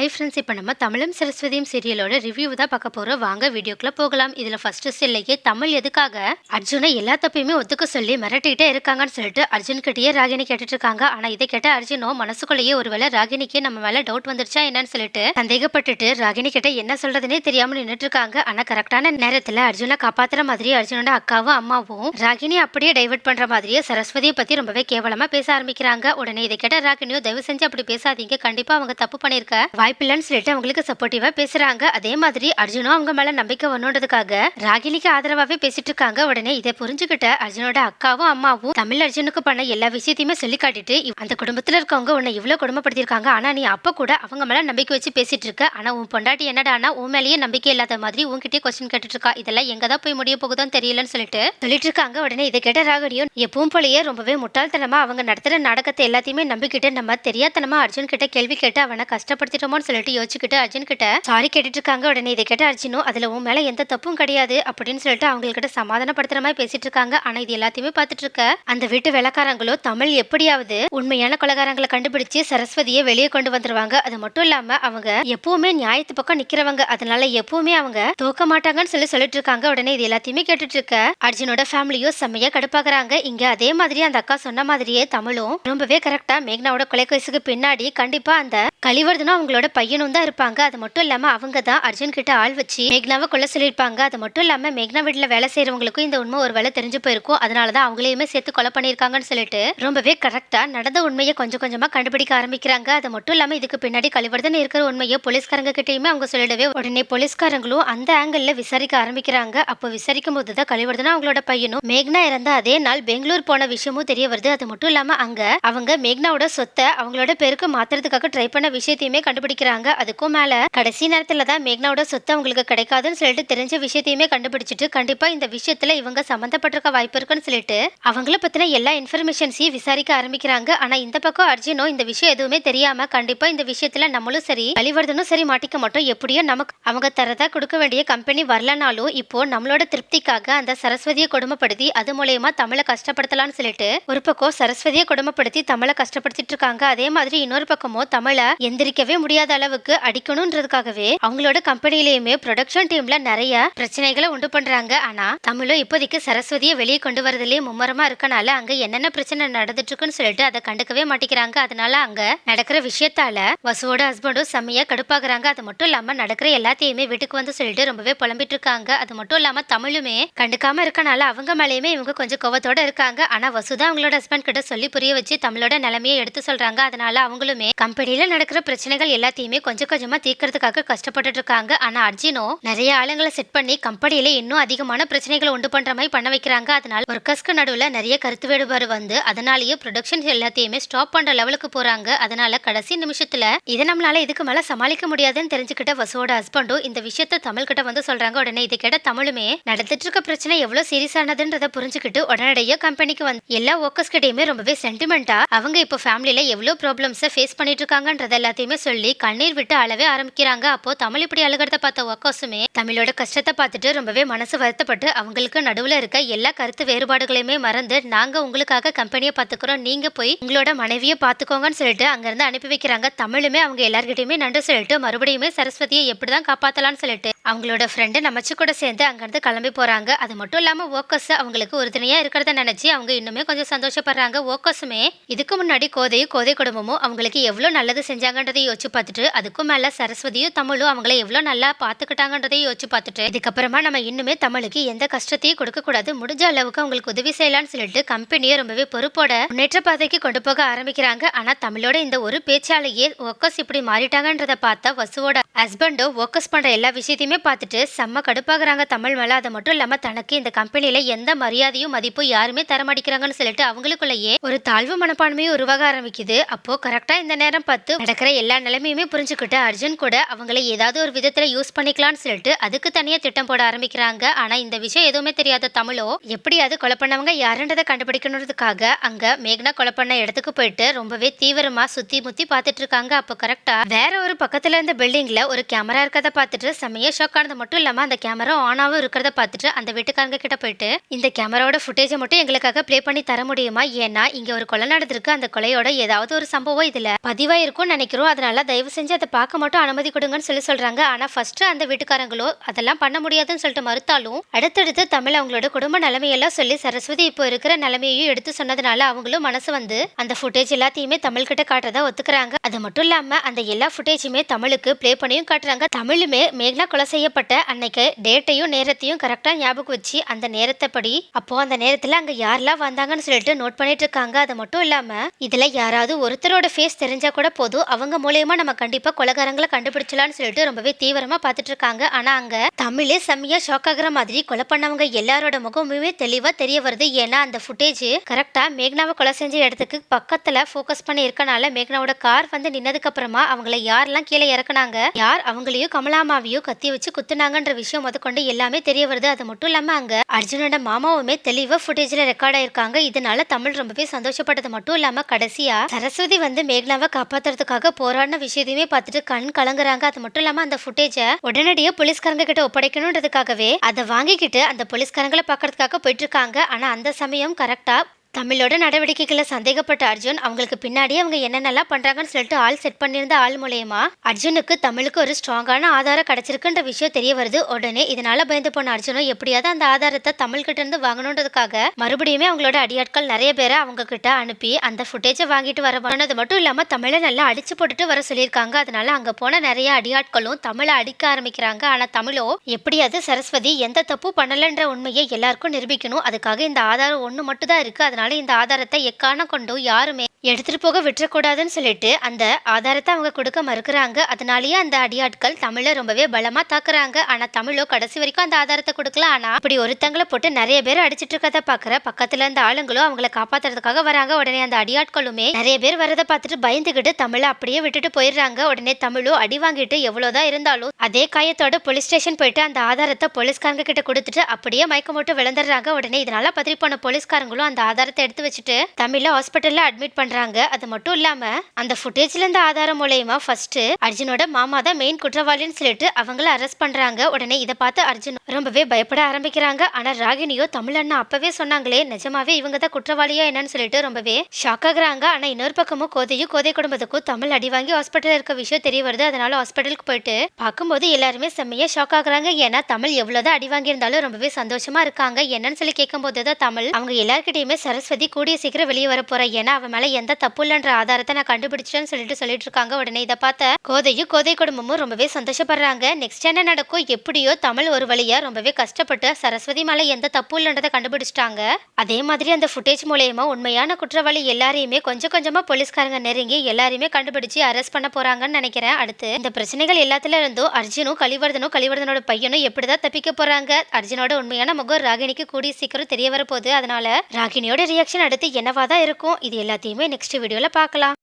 Hi friends, இப்போ நம்ம தமிழும் சரஸ்வதியும் சீரியலோட ரிவ்யூ தான் பார்க்க போகிறோம். வாங்க வீடியோக்குள்ளே போகலாம். இதில் ஃபர்ஸ்ட் ஸ்டில்லையே தமிழ் எதுக்காக அர்ஜுனை எல்லா தப்பையுமே ஒத்துக்க சொல்லி மிரட்டிகிட்டே இருக்காங்கன்னு சொல்லிட்டு அர்ஜுன் கிட்டேயே ராகினி கேட்டுட்டு இருக்காங்க. ஆனால் இதை கேட்ட அர்ஜுனோ மனசுக்குள்ளேயே ஒருவேளை ராகினிக்கே நம்ம மேலே டவுட் வந்துருச்சா என்னன்னு சொல்லிட்டு சந்தேகப்பட்டுட்டு ராகினி கிட்ட என்ன சொல்றதுனே தெரியாமல் நின்றுட்டு இருக்காங்க. ஆனால் கரெக்டான நேரத்தில் அர்ஜுனை காப்பாற்றுற மாதிரி அர்ஜுனோட அக்காவும் அம்மாவும் ராகினி அப்படியே டைவர்ட் பண்ணுற மாதிரியே சரஸ்வதியை பற்றி ரொம்பவே கேவலமாக பேச ஆரம்பிக்கிறாங்க. உடனே இதை கேட்ட ராகினியோ தயவு செஞ்சு அப்படி பேசாதீங்க, கண்டிப்பாக அவங்க தப்பு பண்ணியிருக்க வாய்ப்பில்லைன்னு சொல்லிட்டு அவங்களுக்கு சப்போர்ட்டிவா பேசுறாங்க. அதே மாதிரி அர்ஜுனும் அவங்க மேல நம்பிக்கை வரணுன்றதுக்காக ராகினிக்கு ஆதரவாவே பேசிட்டு இருக்காங்க. உடனே இதை புரிஞ்சுக்கிட்ட அர்ஜுனோட அக்காவும் அம்மாவும் தமிழ் அர்ஜுனுக்கு பண்ண எல்லா விஷயத்தையுமே சொல்லி காட்டிட்டு, அந்த குடும்பத்துல இருக்கவங்க உன்னை இவ்வளவு குடும்பப்படுத்திருக்காங்க, ஆனா நீ அப்ப கூட அவங்க மேல நம்பிக்கை வச்சு பேசிட்டு இருக்க. ஆனா உன் பொண்டாட்டி என்னடானா உன் மேலேயே நம்பிக்கை இல்லாத மாதிரி உன்கிட்டயே கொஸ்டின் கேட்டுட்டு இருக்கா. இதெல்லாம் எங்கதான் போய் முடிய போகுதுன்னு தெரியலன்னு சொல்லிட்டு இருக்காங்க. உடனே இதை கேட்ட ராகினியும் எப்பவும் போலயே ரொம்பவே முட்டாள்தனமா அவங்க நடத்துற நாடகத்தை எல்லாத்தையுமே நம்பிக்கிட்டு நம்ம தெரியாதனமா அர்ஜுன் கிட்ட கேள்வி கேட்டு அவனை கஷ்டப்படுத்திட்டோமோன்னு சொல்லிட்டு யோசிச்சுக்கிட்டு அர்ஜுன் கிட்ட சாரி கேட்டுட்டு இருக்காங்க. உடனே இதை கேட்ட அர்ஜுனும் அதுல உன் மேல எந்த தப்பும் கிடையாது அப்படின்னு சொல்லிட்டு அவங்ககிட்ட சமாதானப்படுத்துற மாதிரி பேசிட்டு இருக்காங்க. ஆனா இது எல்லாத்தையுமே பார்த்துட்டு இருக்க அந்த வீட்டு வேலைக்காரங்களோ தமிழ் எப்படியாவது உண்மையான கொலைகாரங்களை கண்டுபிடிச்சு சரஸ்வதியை வெளியே கொண்டு வந்துருவாங்க. அது மட்டும் இல்லாம அவங்க எப்பவுமே நியாயத்து பக்கம் நிக்கிறவங்க, அதனால எப்பவுமே அவங்க தோக்க மாட்டாங்கன்னு சொல்லிட்டு இருக்காங்க. உடனே இது எல்லாத்தையுமே கேட்டுட்டு இருக்க அர்ஜுனோட ஃபேமிலியோ செம்மையா கடுப்பாக்குறாங்க. இங்க அதே மாதிரி அந்த அக்கா சொன்ன மாதிரியே தமிழும் ரொம்பவே கரெக்டா மேக்னாவோட கொலை கேஸுக்கு பின்னாடி கண்டிப்பா அந்த கலிவர்தனும் அவங்களோட பையனும் தான் இருப்பாங்க. அது மட்டும் இல்லாம அவங்க தான் அர்ஜுன் கிட்ட ஆள் வச்சு மேக்னாவை கொல்ல சொல்லியிருப்பாங்க. அது மட்டும் இல்லாம மேக்னா வீட்டுல வேலை செய்யறவங்களுக்கும் இந்த உண்மை ஒரு வேலை தெரிஞ்சு போயிருக்கும், அதனாலதான் அவங்களையுமே சேர்த்து கொலை பண்ணிருக்காங்கன்னு சொல்லிட்டு ரொம்பவே கரெக்டா நடந்த உண்மையை கொஞ்சம் கொஞ்சமா கண்டுபிடிக்க ஆரம்பிக்கிறாங்க. அது மட்டும் இல்லாம இதுக்கு பின்னாடி கலிவர்தன் இருக்கிற உண்மையை போலீஸ்காரங்க கிட்டயுமே அவங்க சொல்லிடவே உடனே போலீஸ்காரங்களும் அந்த ஆங்கிள் விசாரிக்க ஆரம்பிக்கிறாங்க. அப்போ விசாரிக்கும் போதுதான் கலிவர்தனும் அவங்களோட பையனும் மேக்னா இறந்த அதே நாள் பெங்களூர் போன விஷயமும் தெரிய வருது. அது மட்டும் இல்லாம அங்க அவங்க மேக்னாவோட சொத்தை அவங்களோட பேருக்கு மாத்துறதுக்காக ட்ரை பண்ண விஷயத்தையுமே கண்டுபிடிக்கிறாங்க. அதுக்கும் மேல கடைசி நேரத்துல தான் மேக்னாவோட சொத்து அவங்களுக்கு கிடைக்காதுன்னு சொல்லிட்டு தெரிஞ்ச விஷயத்தையுமே கண்டுபிடிச்சிட்டு கண்டிப்பா இந்த விஷயத்துல இவங்க சம்பந்தப்பட்டிருக்க வாய்ப்பு இருக்குன்னு சொல்லிட்டு அவங்கள பத்தின எல்லா இன்ஃபர்மேஷன்ஸையும் விசாரிக்க ஆரம்பிக்கிறாங்க. ஆனா இந்த பக்கம் அர்ஜுனோ இந்த விஷயம் எதுவுமே தெரியாம கண்டிப்பா இந்த விஷயத்துல நம்மளும் சரி கலிவர்தனும் சரி மாட்டிக்க மாட்டோம், எப்படியோ நமக்கு அவங்க தரதா கொடுக்க வேண்டிய கம்பெனி வரலனாலும் இப்போ நம்மளோட திருப்திக்காக அந்த சரஸ்வதியை கொடுமைப்படுத்தி அது மூலயமா தமிழை கஷ்டப்படுத்தலாம்னு சொல்லிட்டு ஒரு பக்கம் சரஸ்வதியை கொடுமைப்படுத்தி தமிழை கஷ்டப்படுத்திட்டு இருக்காங்க. அதே மாதிரி இன்னொரு பக்கமோ தமிழை எந்திரிக்கவே முடியாத அளவுக்கு அடிக்கணும்ன்றதுக்காகவே அவங்களோட கம்பெனிலேயுமே ப்ரொடக்ஷன் டீம்ல நிறைய பிரச்சனைகளை உண்டு பண்றாங்க. ஆனா தமிழும் இப்போதைக்கு சரஸ்வதியை வெளியே கொண்டு வரதுலயே மும்மரமா இருக்கனால அங்க என்னென்ன பிரச்சனை நடந்துட்டு இருக்குன்னு சொல்லிட்டு அதை கண்டுக்கவே மாட்டேங்கிறாங்க. அதனால அங்க நடக்கிற விஷயத்தால வசுவோட ஹஸ்பண்டும் செம்மையா கடுப்பாக்குறாங்க. அது மட்டும் இல்லாம நடக்கிற எல்லாத்தையுமே வீட்டுக்கு வந்து சொல்லிட்டு ரொம்பவே புலம்பிட்டு இருக்காங்க. அது மட்டும் இல்லாம தமிழுமே கண்டுக்காம இருக்கனால அவங்க மேலேயுமே இவங்க கொஞ்சம் கோவத்தோட இருக்காங்க. ஆனா வசுதான் அவங்களோட ஹஸ்பண்ட் கிட்ட சொல்லி புரிய வச்சு தமிழோட நிலைமையை எடுத்து சொல்றாங்க. அதனால அவங்களுமே கம்பெனில நடக்கிற பிரச்சனைகள் எல்லாத்தையுமே கொஞ்சம் கொஞ்சமா தீர்க்கறதுக்காக கஷ்டப்பட்டு இருக்காங்க. ஆனா அர்ஜுனோ நிறைய ஆளுங்களை செட் பண்ணி கம்பெனியில இன்னும் அதிகமான பிரச்சனைகளை உண்டு பண்ற மாதிரி பண்ண வைக்கிறாங்க. அதனால ஒர்க்கர்ஸ்க்கு நடுவுல நிறைய கருத்து வேறுபாடு வந்து அதனாலேயே ப்ரொடக்ஷன் எல்லாத்தையுமே ஸ்டாப் பண்ற லெவலுக்கு போறாங்க. அதனால கடைசி நிமிஷத்துல இதை நம்மளால இதுக்கு மேல சமாளிக்க முடியாதுன்னு தெரிஞ்சுக்கிட்ட வசுவோட ஹஸ்பண்டும் இந்த விஷயத்த தமிழ் கிட்ட வந்து சொல்றாங்க. உடனே இதை கேட்ட தமிழுமே நடந்துட்டு இருக்க பிரச்சனை எவ்வளவு சீரியஸானதுன்றதை புரிஞ்சுக்கிட்டு உடனடியாக கம்பெனிக்கு வந்து எல்லா ஒர்க்கர்ஸ் கிட்டையுமே ரொம்பவே சென்டிமெண்டா அவங்க இப்போ ஃபேமிலியில எவ்வளவு ப்ராப்ளம்ஸை ஃபேஸ் பண்ணிட்டு இருக்காங்கன்றத எல்லாத்தையுமே சொல்லி கண்ணீர் விட்டு அழவே ஆரம்பிக்கிறாங்க. அப்போ தமிழ் இப்படி அழுகிறத பார்த்த ஒர்க்கர்ஸுமே தமிழோட கஷ்டத்தை பார்த்துட்டு ரொம்பவே மனசு வருத்தப்பட்டு அவங்களுக்கு நடுவுல இருக்க எல்லா கருத்து வேறுபாடுகளையுமே மறந்து நாங்க உங்களுக்காக கம்பெனியை பார்த்துக்கிறோம், நீங்க போய் உங்களோட மனைவியை பார்த்துக்கோங்கன்னு சொல்லிட்டு அங்கிருந்து அனுப்பி வைக்கிறாங்க. தமிழுமே அவங்க எல்லார்கிட்டயுமே நன்றி சொல்லிட்டு மறுபடியுமே சரஸ்வதியை எப்படிதான் காப்பாத்தலாம்னு சொல்லிட்டு அவங்களோட ஃப்ரெண்டு நமச்சு கூட சேர்ந்து அங்கிருந்து கிளம்பி போறாங்க. அது மட்டும் இல்லாம ஒர்க்கர்ஸ் அவங்களுக்கு உறுதுணையா இருக்கிறத நினைச்சு அவங்க இன்னுமே கொஞ்சம் சந்தோஷப்படுறாங்க. ஒர்க்கர்ஸுமே இதுக்கு முன்னாடி கோதை குடும்பமும் அவங்களுக்கு எவ்வளவு நல்லது செஞ்சாங்கன்றதை யோசிச்சு பார்த்துட்டு அதுக்கும் மேல சரஸ்வதியும் தமிழும் அவங்கள எவ்வளவு நல்லா பாத்துக்கிட்டாங்கன்றதை யோசிச்சு பார்த்துட்டு இதுக்கப்புறமா நம்ம இன்னுமே தமிழுக்கு எந்த கஷ்டத்தையும் கொடுக்க கூடாது, முடிஞ்ச அளவுக்கு அவங்களுக்கு உதவி செய்யலாம்னு சொல்லிட்டு கம்பெனியை ரொம்பவே பொறுப்போட முன்னேற்ற பாதைக்கு கொண்டு போக ஆரம்பிக்கிறாங்க. ஆனா தமிழோட இந்த ஒரு பேச்சாலேயே ஒர்க்கர்ஸ் இப்படி மாறிட்டாங்கன்றத பார்த்தா வசுவோட ஹஸ்பண்டோ ஒர்க்கர்ஸ் பண்ற எல்லா விஷயத்தையுமே பார்த்துட்டு செம்ம கடுப்பாகிறாங்க தமிழ் மேல. அது மட்டும் இல்லாம தனக்கு இந்த கம்பெனியில எந்த மரியாதையும் மதிப்பும் யாருமே தரமாட்டிக்கிறாங்கன்னு சொல்லிட்டு அவங்களுக்குள்ளேயே ஒரு தாழ்வு மனப்பான்மையும் உருவாக ஆரம்பிக்குது. அப்போ கரெக்டா இந்த நேரம் பார்த்து நடக்கிற எல்லா நிலைமையுமே புரிஞ்சுக்கிட்டு அர்ஜுன் கூட அவங்களை ஏதாவது ஒரு விதத்துல யூஸ் பண்ணிக்கலாம்னு சொல்லிட்டு அதுக்கு தனியா திட்டம் போட ஆரம்பிக்கிறாங்க. ஆனா இந்த விஷயம் எதுவுமே தெரியாத தமிழோ எப்படியாவது கொலை பண்ணவங்க யாருன்றதை கண்டுபிடிக்கணுன்றதுக்காக அங்க மேக்னா கொலை பண்ண இடத்துக்கு போயிட்டு ரொம்பவே தீவிரமா சுத்தி முத்தி பார்த்துட்டு இருக்காங்க. அப்போ கரெக்டா வேற ஒரு பக்கத்துல இருந்த பில்டிங்ல ஒரு கேமரா இருக்கிறத பார்த்துட்டு செம்மையா ஷாக் ஆனது மட்டும் இல்லாம அந்த கேமரா ஆனாவும் இருக்கிறத பார்த்துட்டு அந்த வீட்டுக்காரங்க கிட்ட போயிட்டு இந்த கேமராவோட ஃபுட்டேஜை மட்டும் எங்களுக்காக ப்ளே பண்ணி தர முடியுமா? ஏன்னா இங்க ஒரு கொலை நடந்திருக்கு, அந்த கொலையோட ஏதாவது ஒரு சம்பவம் இதுல பதிவா இருக்கும்னு நினைக்கிறோம், அதனால தயவு செஞ்சு அதை பார்க்க மட்டும் அனுமதி கொடுங்கன்னு சொல்றாங்க. ஆனா ஃபர்ஸ்ட் அந்த வீட்டுக்காரங்களோ அதெல்லாம் பண்ண முடியாதுன்னு சொல்லிட்டு மறுத்தாலும் அடுத்தடுத்து தமிழ் அவங்களோட குடும்ப நிலைமையெல்லாம் சொல்லி சரஸ்வதி இப்போ இருக்கிற நிலைமையையும் எடுத்து சொன்னதுனால அவங்களும் மனசு வந்து அந்த ஃபுட்டேஜ் எல்லாத்தையுமே தமிழ் கிட்ட காட்டுறதா ஒத்துக்கிறாங்க. அது மட்டும் இல்லாம அந்த எல்லா ஃபுட்டேஜுமே தமிழுக்கு ப்ளே பண்ணியும் காட்டுறாங்க. தமிழுமே மேக்னா கொலை செய்யப்பட்ட அன்னைக்கு டேட்டையும் நேரத்தையும் கரெக்டா ஞாபகம் வச்சு அந்த நேரத்தை படி அப்போ அந்த நேரத்துல அங்க யாரெல்லாம் வந்தாங்கன்னு சொல்லிட்டு நோட் பண்ணிட்டு இருக்காங்க. அது மட்டும் இல்லாம இதுல யாராவது ஒருத்தரோட ஃபேஸ் தெரிஞ்சா கூட போதும், அவங்க மூலயமா நம்ம கண்டிப்பா கொலைகாரங்களை கண்டுபிடிச்சலாம்னு சொல்லிட்டு ரொம்பவே தீவிரமா பார்த்துட்டு இருக்காங்க. ஆனா அங்க தமிழே செம்மையா ஷாக் ஆகுற மாதிரி கொலை பண்ணவங்க எல்லாரோட முகமுமே தெளிவா தெரிய வருது. ஏன்னா அந்த ஃபுட்டேஜ் கரெக்டா மேக்னாவை கொலை செஞ்ச இடத்துக்கு பக்கத்துல ஃபோக்கஸ் பண்ணி இருக்கனால மேக்னாவோட கார் வந்து நின்னதுக்கு அப்புறமா அவங்கள யாரெல்லாம் கீழே இறக்குனாங்க, யார் அவங்களையும் கமலாமாவையும் கத்தி வச்சு குத்துனாங்கன்ற விஷயம் முதற்கொண்டு எல்லாமே தெரிய வருது. அது மட்டும் இல்லாம அங்க அர்ஜுனோட மாமாவுமே தெளிவா ஃபுட்டேஜ்ல ரெக்கார்ட் ஆயிருக்காங்க. இதனால தமிழ் ரொம்பவே சந்தோஷப்பட்டது மட்டும் இல்லாம கடைசியா சரஸ்வதி வந்து மேக்னாவை காப்பாத்துறதுக்காக போராடின விஷயத்தையுமே பார்த்துட்டு கண் கலங்குறாங்க. அது மட்டும் இல்லாம அந்த ஃபுட்டேஜ உடனடியே போலீஸ்காரங்க கிட்ட ஒப்படைக்கணும்ன்றதுக்காகவே அதை வாங்கிக்கிட்டு அந்த போலீஸ்காரங்களை பாக்குறதுக்காக போயிட்டு இருக்காங்க. ஆனா அந்த சமயம் கரெக்டா தமிழோட நடவடிக்கைகளை சந்தேகப்பட்ட அர்ஜுன் அவங்களுக்கு பின்னாடி அவங்க என்னென்னலாம் பண்றாங்கன்னு சொல்லிட்டு ஆள் செட் பண்ணியிருந்த ஆள் மூலயமா அர்ஜுனுக்கு தமிழுக்கு ஒரு ஸ்ட்ராங்கான ஆதாரம் கிடைச்சிருக்குன்ற விஷயம் தெரிய வருது. உடனே இதனால பயந்து போன அர்ஜுனும் எப்படியாவது அந்த ஆதாரத்தை தமிழ் கிட்ட இருந்து வாங்கணுன்றதுக்காக மறுபடியுமே அவங்களோட அடியாட்கள் நிறைய பேரை அவங்க கிட்ட அனுப்பி அந்த ஃபுட்டேஜை வாங்கிட்டு வர பண்ணது மட்டும் இல்லாம தமிழை நல்லா அடிச்சு போட்டுட்டு வர சொல்லியிருக்காங்க. அதனால அங்க போன நிறைய அடியாட்களும் தமிழை அடிக்க ஆரம்பிக்கிறாங்க. ஆனா தமிழோ எப்படியாவது சரஸ்வதி எந்த தப்பு பண்ணலன்ற உண்மையை எல்லாருக்கும் நிரூபிக்கணும், அதுக்காக இந்த ஆதாரம் ஒண்ணு மட்டும் தான் இருக்கு, அதனால இந்த ஆதாரத்தை எக்காரணம் கொண்டும் யாருமே எடுத்துட்டு போக விட்டுறக்கூடாதுன்னு சொல்லிட்டு அந்த ஆதாரத்தை அவங்க கொடுக்க மறுக்கிறாங்க. அதனாலேயே அந்த அடியாட்கள் தமிழை ரொம்பவே பலமா தாக்குறாங்க. ஆனா தமிழோ கடைசி வரைக்கும் அந்த ஆதாரத்தை கொடுக்கல. ஆனா அப்படி ஒருத்தங்களை போட்டு நிறைய பேர் அடிச்சிட்டு இருக்கத பாக்குற பக்கத்துல இருந்த ஆளுங்களும் அவங்களை காப்பாத்துறதுக்காக வராங்க. உடனே அந்த அடியாட்களுமே நிறைய பேர் வரதை பார்த்துட்டு பயந்துகிட்டு தமிழை அப்படியே விட்டுட்டு போயிடுறாங்க. உடனே தமிழும் அடி வாங்கிட்டு எவ்வளவுதான் இருந்தாலும் அதே காயத்தோட போலீஸ் ஸ்டேஷன் போயிட்டு அந்த ஆதாரத்தை போலீஸ்காரங்க கிட்ட கொடுத்துட்டு அப்படியே மயக்கம் போட்டு விழுந்துடுறாங்க. உடனே இதனால பதறி போன போலீஸ்காரங்களும் அந்த ஆதாரத்தை எடுத்து வச்சுட்டு தமிழை ஹாஸ்பிட்டல்ல அட்மிட் பண்றாங்க. அது மட்டும் இல்லாம அந்த ஃபுட்டேஜ்ல இருந்த ஆதாரம் மூலமா ஃபர்ஸ்ட் அர்ஜுனோட மாமா தான் மெயின் குற்றவாளின்னு சொல்லிட்டு அவங்கள அரெஸ்ட் பண்றாங்க. உடனே இதை பார்த்து அர்ஜுன் ரொம்பவே பயப்பட ஆரம்பிக்கிறாங்க. ஆனா ராகினியோ தமிழ் அண்ணா அப்பவே சொன்னாங்களே நிஜமாவே இவங்க தான் குற்றவாளியா என்னன்னு சொல்லிட்டு ரொம்பவே ஷாக் ஆகுறாங்க. ஆனா இன்னொரு பக்கமும் கோதை குடும்பத்துக்கும் தமிழ் அடி வாங்கி ஹாஸ்பிட்டல் இருக்க விஷயம் தெரிய வருது. அதனால ஹாஸ்பிட்டலுக்கு போயிட்டு பார்க்கும்போது எல்லாருமே செம்மையா ஷாக் ஆகுறாங்க. ஏன்னா தமிழ் எவ்வளவுதான் அடி வாங்கி இருந்தாலும் ரொம்பவே சந்தோஷமா இருக்காங்க. என்னன்னு சொல்லி கேட்கும் போதுதான் தமிழ் அவங்க எல்லார்கிட்டயுமே சரஸ்வதி கூடிய சீக்கிரம் வெளியே வர போறா, ஏன்னா அவன் மேல எந்த தப்பு இல்லைன்ற ஆதாரத்தை நான் கண்டுபிடிச்சேன்னு சொல்லிட்டு இருக்காங்க. உடனே இதை பார்த்த கோதை குடும்பமும் ரொம்பவே சந்தோஷப்படுறாங்க. நெக்ஸ்ட் என்ன நடக்கும், எப்படியோ தமிழ் ஒரு வழியா ரொம்பவே கஷ்டப்பட்டு சரஸ்வதி மேல எந்த தப்பு இல்லைன்றதை கண்டுபிடிச்சிட்டாங்க. அதே மாதிரி அந்த ஃபுட்டேஜ் மூலயமா உண்மையான குற்றவாளி எல்லாரையுமே கொஞ்சம் கொஞ்சமா போலீஸ்காரங்க நெருங்கி எல்லாரையுமே கண்டுபிடிச்சு அரெஸ்ட் பண்ண போறாங்கன்னு நினைக்கிறேன். அடுத்து இந்த பிரச்சனைகள் எல்லாத்துல இருந்தும் அர்ஜுனும் கலிவர்தனோட பையனும் எப்படிதான் தப்பிக்க போறாங்க, அர்ஜுனோட உண்மையான முகம் ராகினிக்கு கூடிய சீக்கிரம் தெரிய வரப்போகுது. அதனால ராகினியோட ரியாக்ஷன் அடுத்து என்னவாதான் இருக்கும், இது எல்லாத்தையுமே நெக்ஸ்ட் வீடியோல பார்க்கலாம்.